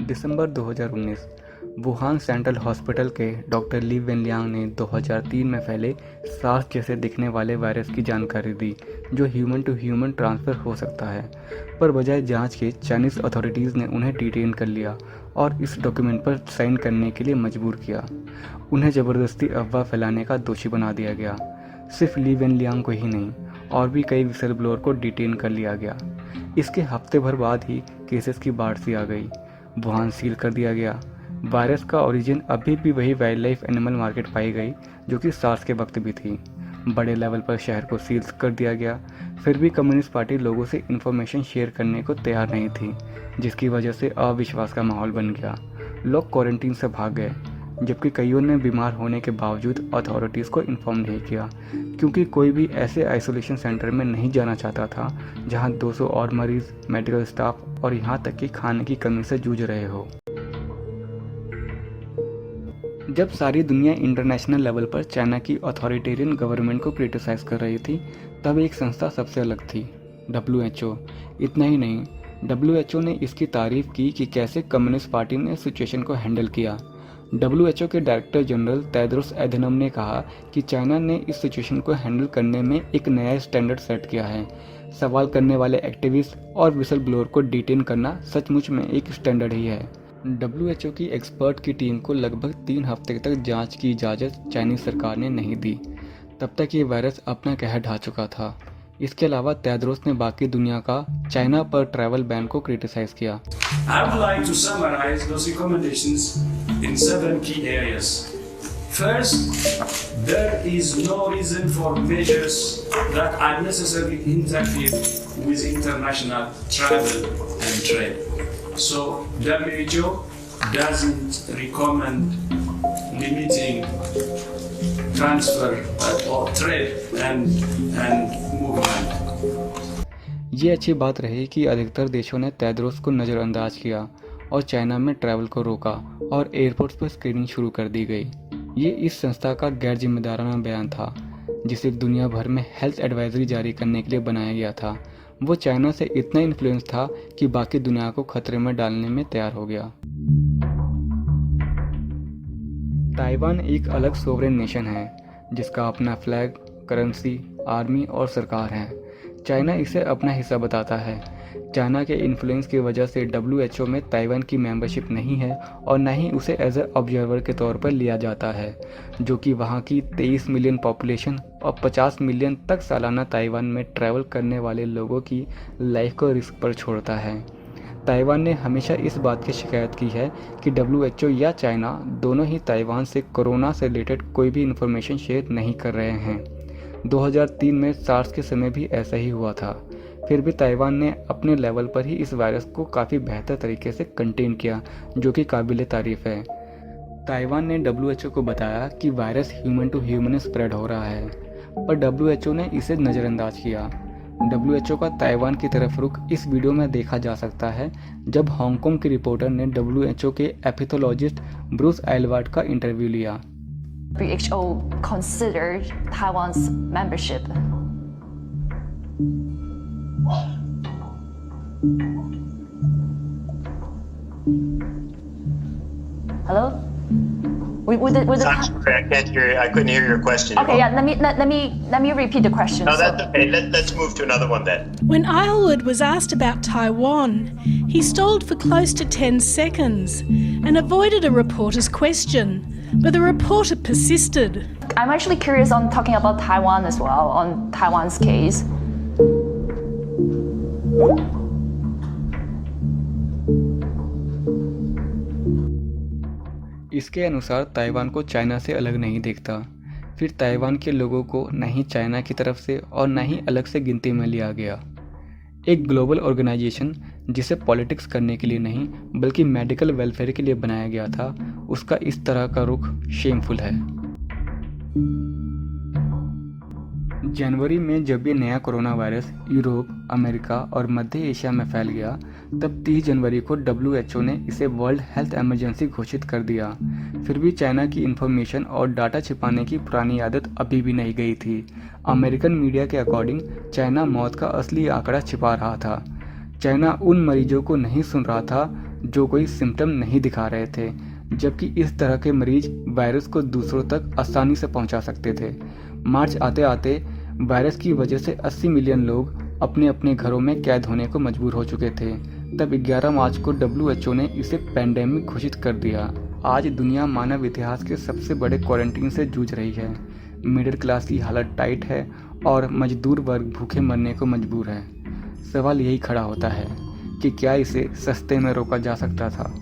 दिसंबर 2019 Wuhan central hospital के doctor Li Wenliang ने 2003 में फैले सार्स जैसे दिखने वाले वायरस की जानकारी दी जो ह्यूमन टू ह्यूमन ट्रांसफ़र हो सकता है। पर बजाय जांच के चाइनीज़ अथॉरिटीज़ ने उन्हें डिटेन कर लिया और इस डॉक्यूमेंट पर साइन करने के लिए मजबूर किया। उन्हें ज़बरदस्ती अफवाह फैलाने का दोषी बना दिया गया। सिर्फ ली वेनलियांग को ही नहीं और भी कई विसल ब्लोअर को डिटेन कर लिया गया। इसके हफ्ते भर बाद ही केसेस की बाढ़ सी आ गई। वुहान सील कर दिया गया। वायरस का ओरिजिन अभी भी वही वाइल्ड लाइफ एनिमल मार्केट पाई गई जो कि सार्स के वक्त भी थी। बड़े लेवल पर शहर को सील कर दिया गया। फिर भी कम्युनिस्ट पार्टी लोगों से इन्फॉर्मेशन शेयर करने को तैयार नहीं थी, जिसकी वजह से अविश्वास का माहौल बन गया। लोग क्वारंटीन से भाग गए, जबकि कईयों ने बीमार होने के बावजूद अथॉरिटीज़ को इन्फॉर्म नहीं किया, क्योंकि कोई भी ऐसे आइसोलेशन सेंटर में नहीं जाना चाहता था जहां 200 और मरीज, मेडिकल स्टाफ और यहां तक कि खाने की कमी से जूझ रहे हो। जब सारी दुनिया इंटरनेशनल लेवल पर चाइना की अथॉरिटेरियन गवर्नमेंट को क्रिटिसाइज़ कर रही थी, तब एक संस्था सबसे अलग थी, WHO। इतना ही नहीं, WHO ने इसकी तारीफ की कि कैसे कम्युनिस्ट पार्टी ने सिचुएशन को हैंडल किया। WHO के डायरेक्टर जनरल टेड्रोस एधनम ने कहा कि चाइना ने इस सिचुएशन को हैंडल करने में एक नया स्टैंडर्ड सेट किया है। सवाल करने वाले एक्टिविस्ट और विसल ब्लोअर को डिटेन करना सचमुच में एक स्टैंडर्ड ही है। WHO की एक्सपर्ट की टीम को लगभग 3 हफ्ते तक जांच की इजाज़त चाइनीज़ सरकार ने नहीं दी। तब तक ये वायरस अपना कहर ढा चुका था। इसके अलावा टेड्रोस ने बाकी दुनिया का चाइना पर ट्रैवल बैन को क्रिटिसाइज़ किया। I would like to summarize those recommendations in 7 key areas. First, there is no reason for measures that unnecessarily interfere with international travel and trade. So, WHO doesn't recommend limiting transfer or trade and movement. ये अच्छी बात रही कि अधिकतर देशों ने Tedros को नज़रअंदाज किया और चाइना में ट्रैवल को रोका और एयरपोर्ट्स पर स्क्रीनिंग शुरू कर दी गई। ये इस संस्था का गैर जिम्मेदाराना बयान था, जिसे दुनिया भर में हेल्थ एडवाइजरी जारी करने के लिए बनाया गया था। वो चाइना से इतना इन्फ्लुएंस था कि बाकी दुनिया को खतरे में डालने में तैयार हो गया। ताइवान एक अलग सोवरेन नेशन है, जिसका अपना फ्लैग, करेंसी, आर्मी और सरकार है। चाइना इसे अपना हिस्सा बताता है। चाइना के इन्फ्लुएंस की वजह से WHO में ताइवान की मेंबरशिप नहीं है और न ही उसे एज ए ऑब्जर्वर के तौर पर लिया जाता है, जो कि वहाँ की 23 मिलियन पॉपुलेशन और 50 मिलियन तक सालाना ताइवान में ट्रैवल करने वाले लोगों की लाइफ को रिस्क पर छोड़ता है। ताइवान ने हमेशा इस बात की शिकायत की है कि WHO या चाइना दोनों ही ताइवान से कोरोना से रिलेटेड कोई भी इन्फॉर्मेशन शेयर नहीं कर रहे हैं। 2003 में सार्स के समय भी ऐसा ही हुआ था। फिर भी ताइवान ने अपने लेवल पर ही इस वायरस को काफ़ी बेहतर तरीके से कंटेन किया, जो कि काबिल तारीफ़ है। ताइवान ने WHO को बताया कि virus human to human spread हो रहा है, पर WHO ने इसे नज़रअंदाज किया। WHO का ताइवान की तरफ रुख इस वीडियो में देखा जा सकता है, जब हांगकांग की रिपोर्टर ने WHO के एपिथोलॉजिस्ट ब्रूस एल्वार्ड का इंटरव्यू लिया। WHO considered Taiwan's membership. Hello? I'm sorry, I can't hear. I couldn't hear your question. Okay, yeah. Let me repeat the question. No, that's okay. Let's move to another one then. When Aylward was asked about Taiwan, he stalled for close to 10 seconds and avoided a reporter's question, but the reporter persisted. I'm actually curious on talking about Taiwan as well, on Taiwan's case. इसके अनुसार Taiwan को China से अलग नहीं देखता। फिर Taiwan के लोगों को न ही चाइना की तरफ से और न ही अलग से गिनती में लिया गया। एक ग्लोबल ऑर्गेनाइजेशन जिसे पॉलिटिक्स करने के लिए नहीं बल्कि मेडिकल वेलफेयर के लिए बनाया गया था, उसका इस तरह का रुख शेमफुल है। जनवरी में जब ये नया कोरोना वायरस यूरोप, अमेरिका और मध्य एशिया में फैल गया, तब 30 जनवरी को WHO ने इसे वर्ल्ड हेल्थ इमरजेंसी घोषित कर दिया। फिर भी चाइना की इन्फॉर्मेशन और डाटा छिपाने की पुरानी आदत अभी भी नहीं गई थी। अमेरिकन मीडिया के अकॉर्डिंग चाइना मौत का असली आंकड़ा छिपा रहा था। चाइना उन मरीजों को नहीं सुन रहा था जो कोई सिम्टम नहीं दिखा रहे थे, जबकि इस तरह के मरीज वायरस को दूसरों तक आसानी से पहुंचा सकते थे। मार्च आते आते वायरस की वजह से 80 मिलियन लोग अपने अपने घरों में कैद होने को मजबूर हो चुके थे। तब 11 मार्च को WHO ने इसे पैंडेमिक घोषित कर दिया। आज दुनिया मानव इतिहास के सबसे बड़े क्वारंटीन से जूझ रही है। मिडिल क्लास की हालत टाइट है और मजदूर वर्ग भूखे मरने को मजबूर है। सवाल यही खड़ा होता है कि क्या इसे सस्ते में रोका जा सकता था।